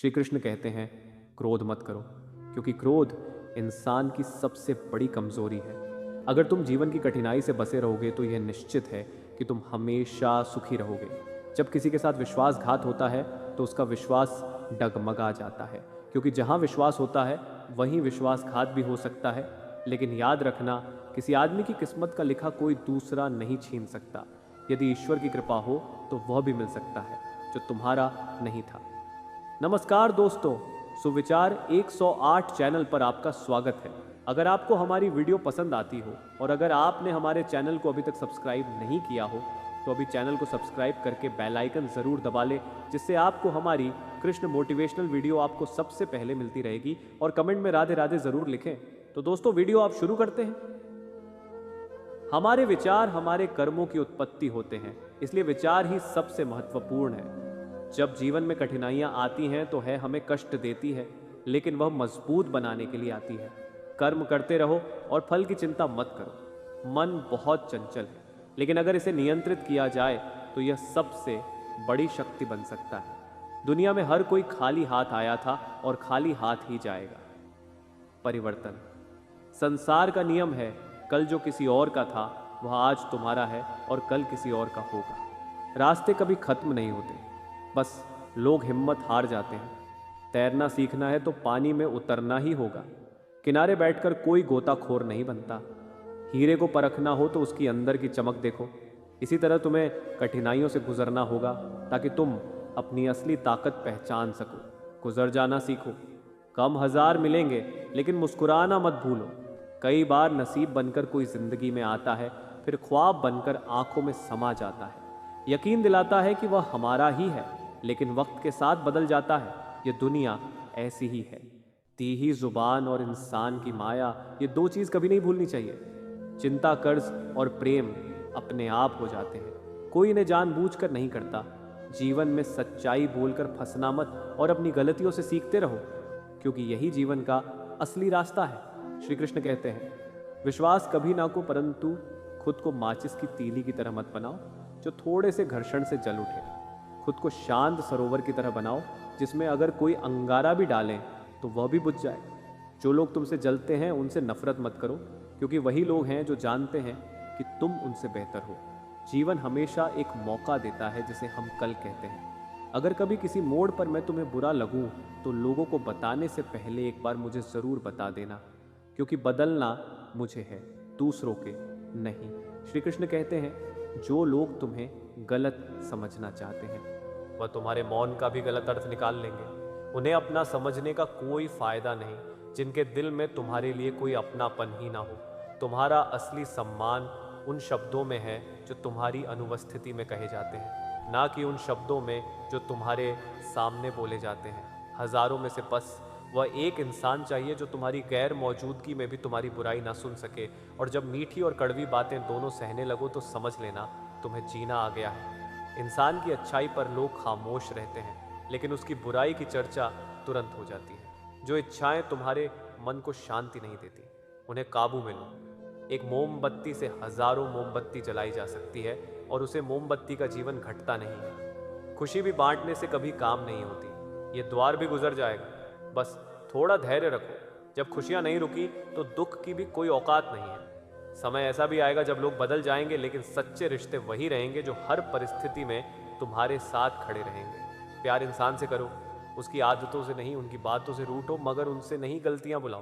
श्री कृष्ण कहते हैं क्रोध मत करो, क्योंकि क्रोध इंसान की सबसे बड़ी कमजोरी है। अगर तुम जीवन की कठिनाई से बसे रहोगे तो यह निश्चित है कि तुम हमेशा सुखी रहोगे। जब किसी के साथ विश्वासघात होता है तो उसका विश्वास डगमगा जाता है, क्योंकि जहां विश्वास होता है वहीं विश्वासघात भी हो सकता है। लेकिन याद रखना, किसी आदमी की किस्मत का लिखा कोई दूसरा नहीं छीन सकता। यदि ईश्वर की कृपा हो तो वह भी मिल सकता है जो तुम्हारा नहीं था। नमस्कार दोस्तों, सुविचार 108 चैनल पर आपका स्वागत है। अगर आपको हमारी वीडियो पसंद आती हो और अगर आपने हमारे चैनल को अभी तक सब्सक्राइब नहीं किया हो तो अभी चैनल को सब्सक्राइब करके बेल आइकन ज़रूर दबा लें, जिससे आपको हमारी कृष्ण मोटिवेशनल वीडियो आपको सबसे पहले मिलती रहेगी। और कमेंट में राधे राधे ज़रूर लिखें। तो दोस्तों, वीडियो आप शुरू करते हैं। हमारे विचार हमारे कर्मों की उत्पत्ति होते हैं, इसलिए विचार ही सबसे महत्वपूर्ण है। जब जीवन में कठिनाइयां आती हैं तो है हमें कष्ट देती है, लेकिन वह मजबूत बनाने के लिए आती है। कर्म करते रहो और फल की चिंता मत करो। मन बहुत चंचल है, लेकिन अगर इसे नियंत्रित किया जाए तो यह सबसे बड़ी शक्ति बन सकता है। दुनिया में हर कोई खाली हाथ आया था और खाली हाथ ही जाएगा। परिवर्तन संसार का नियम है, कल जो किसी और का था वह आज तुम्हारा है और कल किसी और का होगा। रास्ते कभी खत्म नहीं होते, बस लोग हिम्मत हार जाते हैं। तैरना सीखना है तो पानी में उतरना ही होगा। किनारे बैठकर कोई गोताखोर नहीं बनता। हीरे को परखना हो तो उसकी अंदर की चमक देखो। इसी तरह तुम्हें कठिनाइयों से गुजरना होगा ताकि तुम अपनी असली ताकत पहचान सको। गुजर जाना सीखो। कम हजार मिलेंगे, लेकिन मुस्कुराना मत भूलो। कई बार नसीब बनकर कोई जिंदगी में आता है, फिर ख्वाब बनकर आंखों में समा जाता है। यकीन दिलाता है कि वह हमारा ही है, लेकिन वक्त के साथ बदल जाता है। ये दुनिया ऐसी ही है। तीही जुबान और इंसान की माया, ये दो चीज कभी नहीं भूलनी चाहिए। चिंता, कर्ज और प्रेम अपने आप हो जाते हैं, कोई इन्हें जानबूझकर नहीं करता। जीवन में सच्चाई बोलकर फंसना मत और अपनी गलतियों से सीखते रहो, क्योंकि यही जीवन का असली रास्ता है। श्री कृष्ण कहते हैं विश्वास कभी ना को, परंतु खुद को माचिस की तीली की तरह मत बनाओ जो थोड़े से घर्षण से जल उठे। खुद को शांत सरोवर की तरह बनाओ जिसमें अगर कोई अंगारा भी डालें तो वह भी बुझ जाए। जो लोग तुमसे जलते हैं उनसे नफरत मत करो, क्योंकि वही लोग हैं जो जानते हैं कि तुम उनसे बेहतर हो। जीवन हमेशा एक मौका देता है जिसे हम कल कहते हैं। अगर कभी किसी मोड़ पर मैं तुम्हें बुरा लगूं तो लोगों को बताने से पहले एक बार मुझे ज़रूर बता देना, क्योंकि बदलना मुझे है, दूसरों के नहीं। श्री कृष्ण कहते हैं जो लोग तुम्हें गलत समझना चाहते हैं वह तुम्हारे मौन का भी गलत अर्थ निकाल लेंगे। उन्हें अपना समझने का कोई फायदा नहीं, जिनके दिल में तुम्हारे लिए कोई अपनापन ही ना हो। तुम्हारा असली सम्मान उन शब्दों में है जो तुम्हारी अनुपस्थिति में कहे जाते हैं, ना कि उन शब्दों में जो तुम्हारे सामने बोले जाते हैं। हजारों में से बस वह एक इंसान चाहिए जो तुम्हारी गैर मौजूदगी में भी तुम्हारी बुराई ना सुन सके। और जब मीठी और कड़वी बातें दोनों सहने लगो तो समझ लेना तुम्हें जीना आ गया है। इंसान की अच्छाई पर लोग खामोश रहते हैं, लेकिन उसकी बुराई की चर्चा तुरंत हो जाती है। जो इच्छाएं तुम्हारे मन को शांति नहीं देती, उन्हें काबू में लो। एक मोमबत्ती से हजारों मोमबत्ती जलाई जा सकती है और उसे मोमबत्ती का जीवन घटता नहीं है। खुशी भी बांटने से कभी काम नहीं होती, ये द्वार भी गुजर जाएगा। बस थोड़ा धैर्य रखो। जब खुशियां नहीं रुकी तो दुख की भी कोई औकात नहीं है। समय ऐसा भी आएगा जब लोग बदल जाएंगे, लेकिन सच्चे रिश्ते वही रहेंगे जो हर परिस्थिति में तुम्हारे साथ खड़े रहेंगे। प्यार इंसान से करो, उसकी आदतों से नहीं, उनकी बातों से रूठो, मगर उनसे नहीं गलतियां बुलाओ।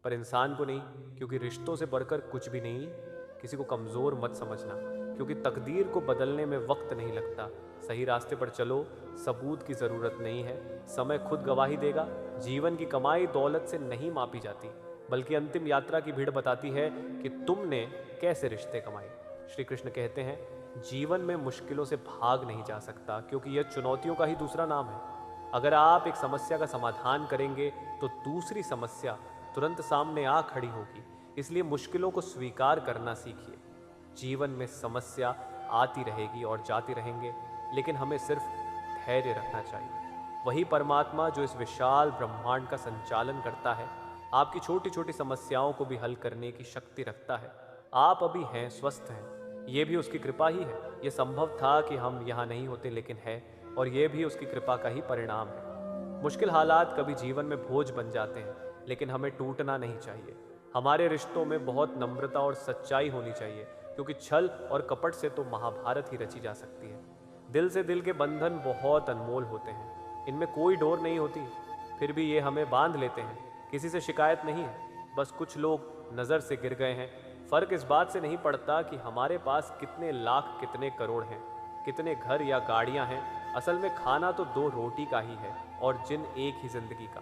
पर इंसान को नहीं, क्योंकि रिश्तों से बढ़कर कुछ भी नहीं। किसी को कमज़ोर मत समझना, क्योंकि तकदीर को बदलने में वक्त नहीं लगता। सही रास्ते पर चलो, सबूत की ज़रूरत नहीं है, समय खुद गवाही देगा। जीवन की कमाई दौलत से नहीं मापी जाती, बल्कि अंतिम यात्रा की भीड़ बताती है कि तुमने कैसे रिश्ते कमाए। श्री कृष्ण कहते हैं जीवन में मुश्किलों से भाग नहीं जा सकता, क्योंकि यह चुनौतियों का ही दूसरा नाम है। अगर आप एक समस्या का समाधान करेंगे तो दूसरी समस्या तुरंत सामने आ खड़ी होगी। इसलिए मुश्किलों को स्वीकार करना सीखिए। जीवन में समस्या आती रहेगी और जाती रहेंगे, लेकिन हमें सिर्फ धैर्य रखना चाहिए। वही परमात्मा जो इस विशाल ब्रह्मांड का संचालन करता है, आपकी छोटी छोटी समस्याओं को भी हल करने की शक्ति रखता है। आप अभी हैं, स्वस्थ हैं, ये भी उसकी कृपा ही है। ये संभव था कि हम यहाँ नहीं होते, लेकिन है, और ये भी उसकी कृपा का ही परिणाम है। मुश्किल हालात कभी जीवन में बोझ बन जाते हैं, लेकिन हमें टूटना नहीं चाहिए। हमारे रिश्तों में बहुत नम्रता और सच्चाई होनी चाहिए, क्योंकि छल और कपट से तो महाभारत ही रची जा सकती है। दिल से दिल के बंधन बहुत अनमोल होते हैं, इनमें कोई डोर नहीं होती, फिर भी ये हमें बांध लेते हैं। किसी से शिकायत नहीं है, बस कुछ लोग नज़र से गिर गए हैं। फ़र्क इस बात से नहीं पड़ता कि हमारे पास कितने लाख कितने करोड़ हैं, कितने घर या गाड़ियां हैं। असल में खाना तो 2 रोटी का ही है और जिन एक ही जिंदगी का।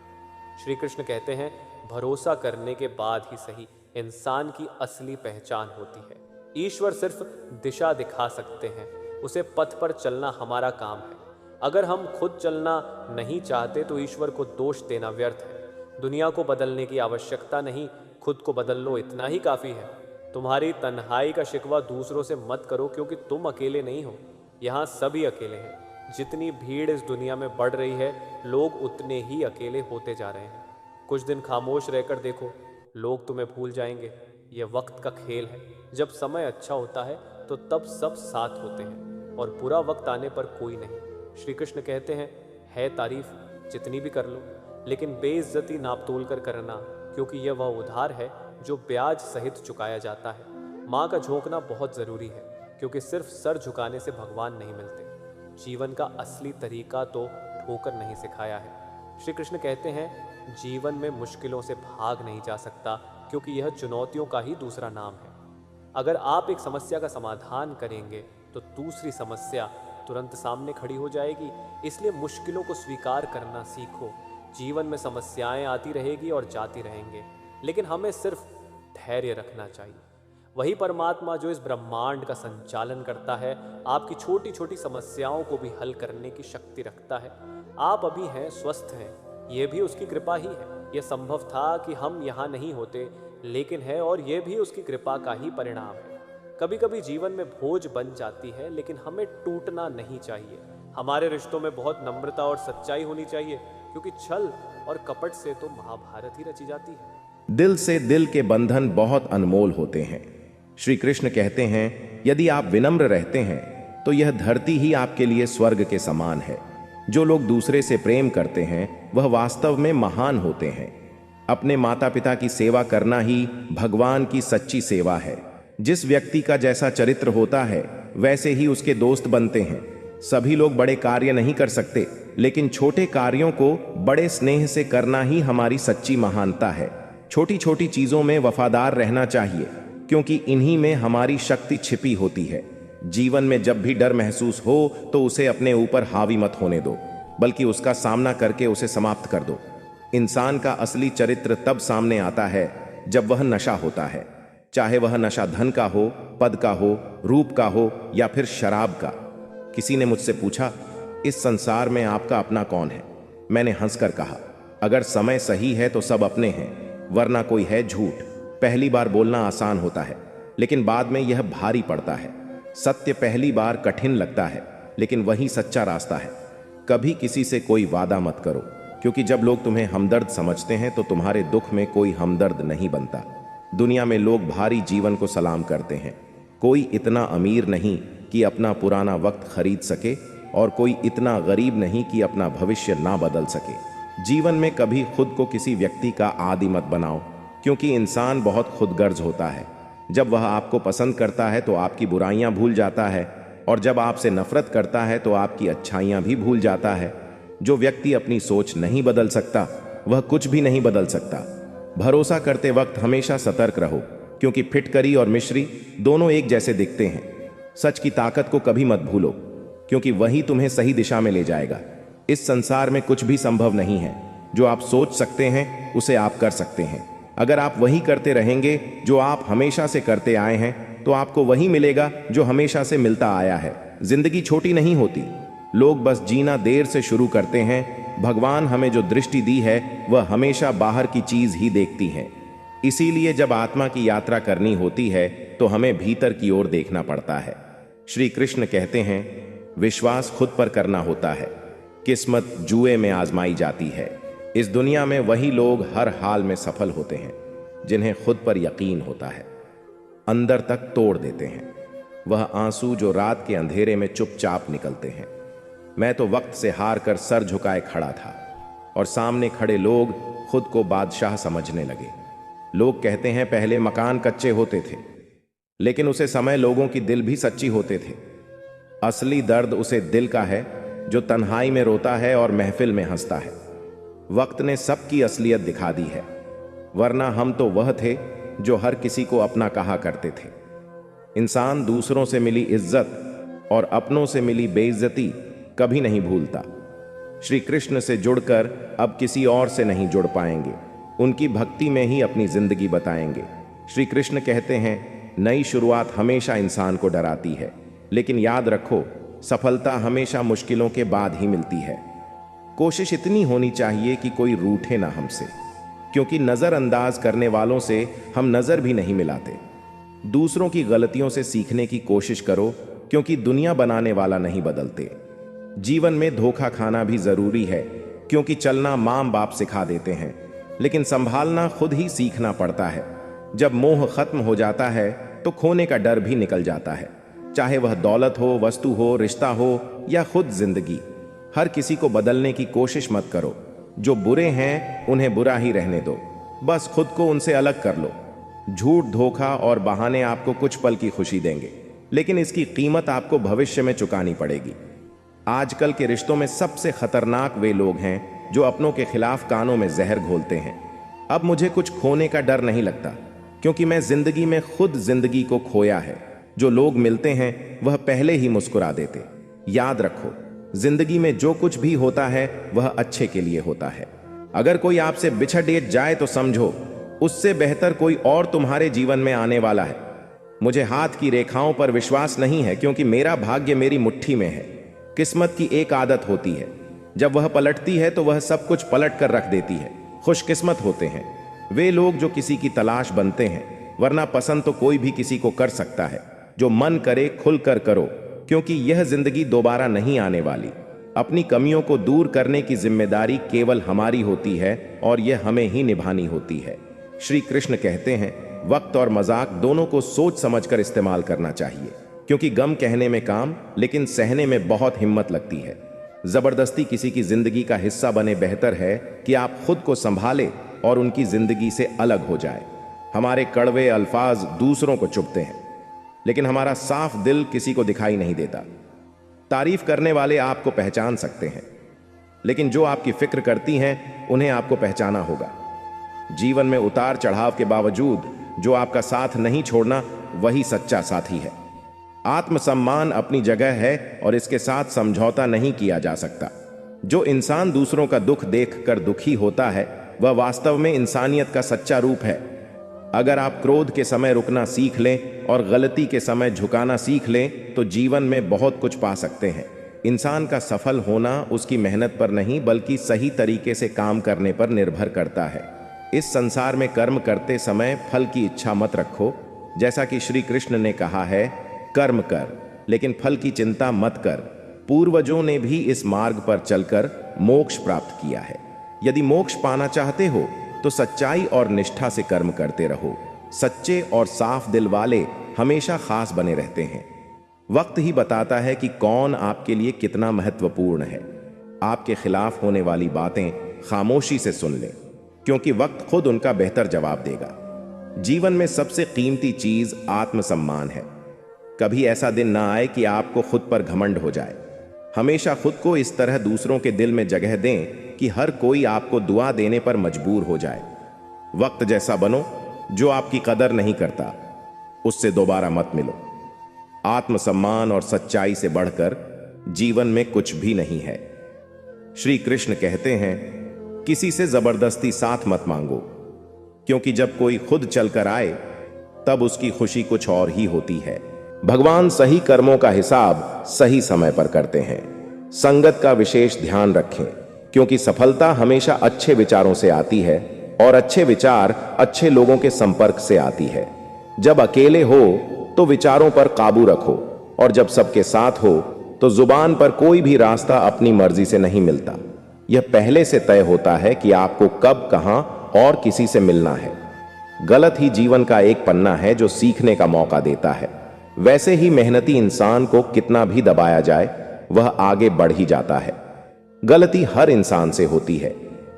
श्री कृष्ण कहते हैं, भरोसा करने के बाद ही सही इंसान की असली पहचान होती है। ईश्वर सिर्फ दिशा दिखा सकते हैं, उसे पथ पर चलना हमारा काम है। अगर हम खुद चलना नहीं चाहते तो ईश्वर को दोष देना व्यर्थ है। दुनिया को बदलने की आवश्यकता नहीं, खुद को बदल लो, इतना ही काफ़ी है। तुम्हारी तन्हाई का शिकवा दूसरों से मत करो, क्योंकि तुम अकेले नहीं हो, यहाँ सभी अकेले हैं। जितनी भीड़ इस दुनिया में बढ़ रही है, लोग उतने ही अकेले होते जा रहे हैं। कुछ दिन खामोश रहकर देखो, लोग तुम्हें भूल जाएंगे। यह वक्त का खेल है। जब समय अच्छा होता है तो तब सब साथ होते हैं, और बुरा वक्त आने पर कोई नहीं। श्री कृष्ण कहते हैं, है तारीफ जितनी भी कर लो, लेकिन बेइज्जती नाप तोल कर करना, क्योंकि यह वह उधार है जो ब्याज सहित चुकाया जाता है। माँ का झोंकना बहुत ज़रूरी है, क्योंकि सिर्फ सर झुकाने से भगवान नहीं मिलते। जीवन का असली तरीका तो ठोकर नहीं सिखाया है। श्री कृष्ण कहते हैं, जीवन में मुश्किलों से भाग नहीं जा सकता, क्योंकि यह चुनौतियों का ही दूसरा नाम है। अगर आप एक समस्या का समाधान करेंगे तो दूसरी समस्या तुरंत सामने खड़ी हो जाएगी। इसलिए मुश्किलों को स्वीकार करना सीखो। जीवन में समस्याएं आती रहेगी और जाती रहेंगे, लेकिन हमें सिर्फ धैर्य रखना चाहिए। वही परमात्मा जो इस ब्रह्मांड का संचालन करता है, आपकी छोटी छोटी समस्याओं को भी हल करने की शक्ति रखता है। आप अभी हैं, स्वस्थ हैं, यह भी उसकी कृपा ही है। यह संभव था कि हम यहाँ नहीं होते, लेकिन है, और यह भी उसकी कृपा का ही परिणाम है। कभी कभी जीवन में बोझ बन जाती है, लेकिन हमें टूटना नहीं चाहिए। हमारे रिश्तों में बहुत नम्रता और सच्चाई होनी चाहिए, क्योंकि छल और कपट से तो महाभारत ही रची जाती है। दिल से दिल के बंधन बहुत अनमोल होते हैं। श्री कृष्ण कहते हैं, यदि आप विनम्र रहते हैं तो यह धरती ही आपके लिए स्वर्ग के समान है। जो लोग दूसरे से प्रेम करते हैं वह वास्तव में महान होते हैं। अपने माता पिता की सेवा करना ही भगवान की सच्ची सेवा है। जिस व्यक्ति का जैसा चरित्र होता है वैसे ही उसके दोस्त बनते हैं। सभी लोग बड़े कार्य नहीं कर सकते, लेकिन छोटे कार्यों को बड़े स्नेह से करना ही हमारी सच्ची महानता है। छोटी छोटी चीजों में वफादार रहना चाहिए, क्योंकि इन्हीं में हमारी शक्ति छिपी होती है। जीवन में जब भी डर महसूस हो तो उसे अपने ऊपर हावी मत होने दो, बल्कि उसका सामना करके उसे समाप्त कर दो। इंसान का असली चरित्र तब सामने आता है जब वह नशा होता है, चाहे वह नशा धन का हो, पद का हो, रूप का हो या फिर शराब का। किसी ने मुझसे पूछा, इस संसार में आपका अपना कौन है? मैंने हंसकर कहा, अगर समय सही है तो सब अपने हैं, वरना कोई है झूठ। पहली बार बोलना आसान होता है, लेकिन बाद में यह भारी पड़ता है। सत्य पहली बार कठिन लगता है, लेकिन वही सच्चा रास्ता है। कभी किसी से कोई वादा मत करो, क्योंकि जब लोग तुम्हें हमदर्द समझते हैं तो तुम्हारे दुख में कोई हमदर्द नहीं बनता। दुनिया में लोग भारी जीवन को सलाम करते हैं। कोई इतना अमीर नहीं कि अपना पुराना वक्त खरीद सके, और कोई इतना गरीब नहीं कि अपना भविष्य ना बदल सके। जीवन में कभी खुद को किसी व्यक्ति का आदी मत बनाओ, क्योंकि इंसान बहुत खुदगर्ज होता है। जब वह आपको पसंद करता है तो आपकी बुराइयां भूल जाता है, और जब आपसे नफरत करता है तो आपकी अच्छाइयां भी भूल जाता है। जो व्यक्ति अपनी सोच नहीं बदल सकता वह कुछ भी नहीं बदल सकता। भरोसा करते वक्त हमेशा सतर्क रहो, क्योंकि फिटकरी और मिश्री दोनों एक जैसे दिखते हैं। सच की ताकत को कभी मत भूलो, क्योंकि वही तुम्हें सही दिशा में ले जाएगा। इस संसार में कुछ भी संभव नहीं है। जो आप सोच सकते हैं उसे आप कर सकते हैं। अगर आप वही करते रहेंगे जो आप हमेशा से करते आए हैं, तो आपको वही मिलेगा जो हमेशा से मिलता आया है। जिंदगी छोटी नहीं होती, लोग बस जीना देर से शुरू करते हैं। भगवान हमें जो दृष्टि दी है वह हमेशा बाहर की चीज ही देखती है। इसीलिए जब आत्मा की यात्रा करनी होती है तो हमें भीतर की ओर देखना पड़ता है। श्री कृष्ण कहते हैं, विश्वास खुद पर करना होता है, किस्मत जुए में आजमाई जाती है। इस दुनिया में वही लोग हर हाल में सफल होते हैं जिन्हें खुद पर यकीन होता है, अंदर तक तोड़ देते हैं वह आंसू जो रात के अंधेरे में चुपचाप निकलते हैं। मैं तो वक्त से हार कर सर झुकाए खड़ा था, और सामने खड़े लोग खुद को बादशाह समझने लगे। लोग कहते हैं पहले मकान कच्चे होते थे, लेकिन उसे समय लोगों की दिल भी सच्ची होते थे। असली दर्द उसे दिल का है जो तन्हाई में रोता है और महफिल में हंसता है। वक्त ने सबकी असलियत दिखा दी है, वरना हम तो वह थे जो हर किसी को अपना कहा करते थे। इंसान दूसरों से मिली इज्जत और अपनों से मिली बेइज्जती कभी नहीं भूलता। श्री कृष्ण से जुड़कर अब किसी और से नहीं जुड़ पाएंगे, उनकी भक्ति में ही अपनी जिंदगी बताएंगे। श्री कृष्ण कहते हैं नई शुरुआत हमेशा इंसान को डराती है, लेकिन याद रखो सफलता हमेशा मुश्किलों के बाद ही मिलती है। कोशिश इतनी होनी चाहिए कि कोई रूठे ना हमसे, क्योंकि नजरअंदाज करने वालों से हम नजर भी नहीं मिलाते। दूसरों की गलतियों से सीखने की कोशिश करो, क्योंकि दुनिया बनाने वाला नहीं बदलते। जीवन में धोखा खाना भी जरूरी है, क्योंकि चलना मां बाप सिखा देते हैं, लेकिन संभालना खुद ही सीखना पड़ता है। जब मोह खत्म हो जाता है तो खोने का डर भी निकल जाता है, चाहे वह दौलत हो, वस्तु हो, रिश्ता हो या खुद जिंदगी। हर किसी को बदलने की कोशिश मत करो। जो बुरे हैं उन्हें बुरा ही रहने दो, बस खुद को उनसे अलग कर लो। झूठ, धोखा और बहाने आपको कुछ पल की खुशी देंगे, लेकिन इसकी कीमत आपको भविष्य में चुकानी पड़ेगी। आजकल के रिश्तों में सबसे खतरनाक वे लोग हैं जो अपनों के खिलाफ कानों में जहर घोलते हैं। अब मुझे कुछ खोने का डर नहीं लगता, क्योंकि मैं जिंदगी में खुद जिंदगी को खोया है। जो लोग मिलते हैं वह पहले ही मुस्कुरा देते। याद रखो, जिंदगी में जो कुछ भी होता है वह अच्छे के लिए होता है। अगर कोई आपसे बिछड़ जाए तो समझो उससे बेहतर कोई और तुम्हारे जीवन में आने वाला है। मुझे हाथ की रेखाओं पर विश्वास नहीं है, क्योंकि मेरा भाग्य मेरी मुट्ठी में है। किस्मत की एक आदत होती है, जब वह पलटती है तो वह सब कुछ पलट कर रख देती है। खुशकिस्मत होते हैं वे लोग जो किसी की तलाश बनते हैं, वरना पसंद तो कोई भी किसी को कर सकता है। जो मन करे खुलकर करो, क्योंकि यह जिंदगी दोबारा नहीं आने वाली। अपनी कमियों को दूर करने की जिम्मेदारी केवल हमारी होती है और यह हमें ही निभानी होती है। श्री कृष्ण कहते हैं वक्त और मजाक दोनों को सोच समझकर इस्तेमाल करना चाहिए, क्योंकि गम कहने में काम, लेकिन सहने में बहुत हिम्मत लगती है। जबरदस्ती किसी की जिंदगी का हिस्सा बने बेहतर है कि आप खुद को संभाले और उनकी जिंदगी से अलग हो जाए। हमारे कड़वे अल्फाज दूसरों को चुभते हैं, लेकिन हमारा साफ दिल किसी को दिखाई नहीं देता। तारीफ करने वाले आपको पहचान सकते हैं, लेकिन जो आपकी फिक्र करती हैं उन्हें आपको पहचाना होगा। जीवन में उतार चढ़ाव के बावजूद जो आपका साथ नहीं छोड़ना, वही सच्चा साथी है। आत्मसम्मान अपनी जगह है और इसके साथ समझौता नहीं किया जा सकता। जो इंसान दूसरों का दुख देखकर दुखी होता है, वह वास्तव में इंसानियत का सच्चा रूप है। अगर आप क्रोध के समय रुकना सीख लें और गलती के समय झुकाना सीख लें, तो जीवन में बहुत कुछ पा सकते हैं। इंसान का सफल होना उसकी मेहनत पर नहीं, बल्कि सही तरीके से काम करने पर निर्भर करता है। इस संसार में कर्म करते समय फल की इच्छा मत रखो। जैसा कि श्री कृष्ण ने कहा है, कर्म कर, लेकिन फल की चिंता मत कर। पूर्वजों ने भी इस मार्ग पर चलकर मोक्ष प्राप्त किया है। यदि मोक्ष पाना चाहते हो तो सच्चाई और निष्ठा से कर्म करते रहो। सच्चे और साफ दिल वाले हमेशा खास बने रहते हैं। वक्त ही बताता है कि कौन आपके लिए कितना महत्वपूर्ण है। आपके खिलाफ होने वाली बातें खामोशी से सुन लें, क्योंकि वक्त खुद उनका बेहतर जवाब देगा। जीवन में सबसे कीमती चीज आत्मसम्मान है। कभी ऐसा दिन ना आए कि आपको खुद पर घमंड हो जाए। हमेशा खुद को इस तरह दूसरों के दिल में जगह दें कि हर कोई आपको दुआ देने पर मजबूर हो जाए। वक्त जैसा बनो, जो आपकी कदर नहीं करता उससे दोबारा मत मिलो। आत्मसम्मान और सच्चाई से बढ़कर जीवन में कुछ भी नहीं है। श्री कृष्ण कहते हैं किसी से जबरदस्ती साथ मत मांगो, क्योंकि जब कोई खुद चलकर आए तब उसकी खुशी कुछ और ही होती है। भगवान सही कर्मों का हिसाब सही समय पर करते हैं। संगत का विशेष ध्यान रखें, क्योंकि सफलता हमेशा अच्छे विचारों से आती है और अच्छे विचार अच्छे लोगों के संपर्क से आती है। जब अकेले हो तो विचारों पर काबू रखो, और जब सबके साथ हो तो जुबान पर कोई भी रास्ता अपनी मर्जी से नहीं मिलता। यह पहले से तय होता है कि आपको कब, कहां और किसी से मिलना है। गलत ही जीवन का एक पन्ना है जो सीखने का मौका देता है। वैसे ही मेहनती इंसान को कितना भी दबाया जाए, वह आगे बढ़ ही जाता है। गलती हर इंसान से होती है,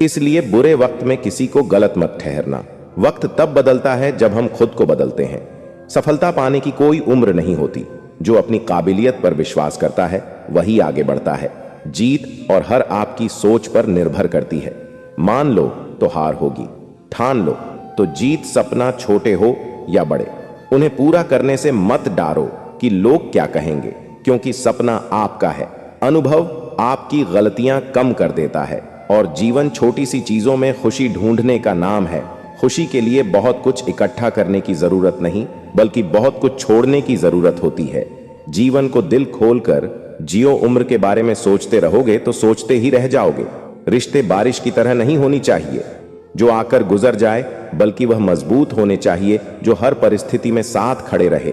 इसलिए बुरे वक्त में किसी को गलत मत ठहरना। वक्त तब बदलता है जब हम खुद को बदलते हैं। सफलता पाने की कोई उम्र नहीं होती। जो अपनी काबिलियत पर विश्वास करता है वही आगे बढ़ता है। जीत और हार आपकी सोच पर निर्भर करती है। मान लो तो हार होगी, ठान लो तो जीत। सपना छोटे हो या बड़े, उन्हें पूरा करने से मत डरो कि लोग क्या कहेंगे, क्योंकि सपना आपका है। अनुभव आपकी गलतियां कम कर देता है और जीवन छोटी सी चीजों में खुशी ढूंढने का नाम है। खुशी के लिए बहुत कुछ इकट्ठा करने की जरूरत नहीं, बल्कि बहुत कुछ छोड़ने की जरूरत होती है। जीवन को दिल खोलकर जियो। उम्र के बारे में सोचते रहोगे तो सोचते ही रह जाओगे। रिश्ते बारिश की तरह नहीं होनी चाहिए जो आकर गुजर जाए, बल्कि वह मजबूत होने चाहिए जो हर परिस्थिति में साथ खड़े रहे।